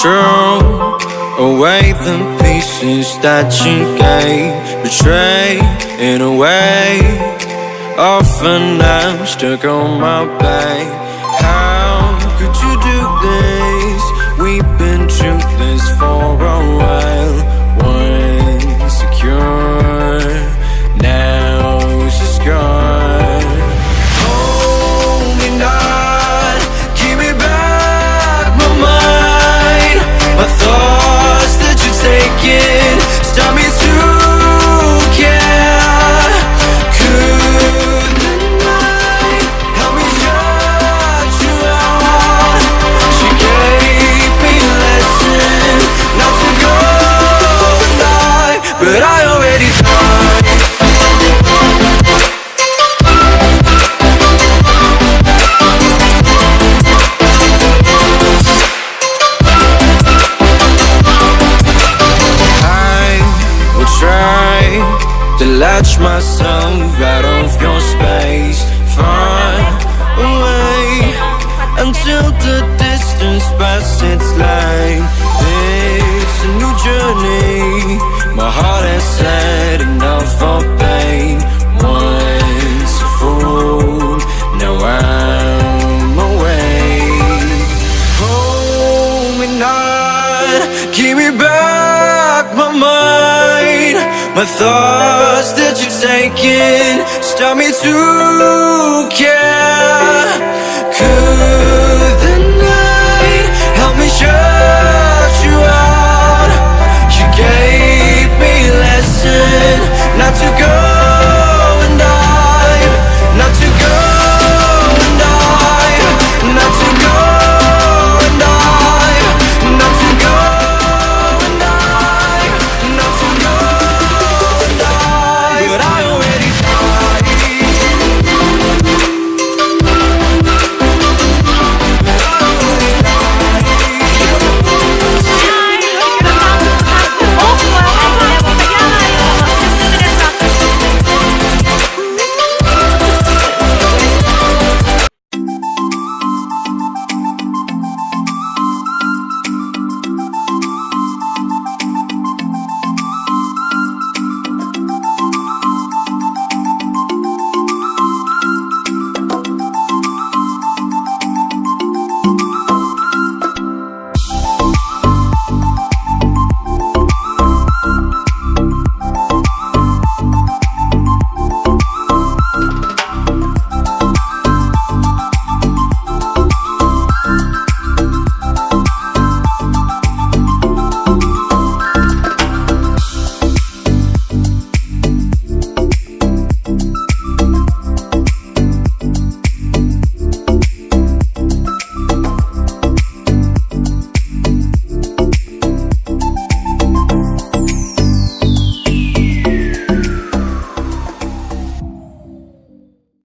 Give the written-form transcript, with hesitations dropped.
Throw away the pieces that you gave, betray in a way. Often I'm stuck on my back. How could you do this? We've been truthless for a while. Once secure, now she's gone. Hold me not, give me back my mind. My thoughts that you're taking stop me to care. Could the night help me shut you out? She gave me a lesson not to go tonight, but I already tried. To latch myself out of your space, far away, until the distance passes its line. It's a new journey, my heart has had enough of pain. Once a fool, now I'm awake. Hold me not, give me back my mind. My thoughts that you've taken stop me to care. Could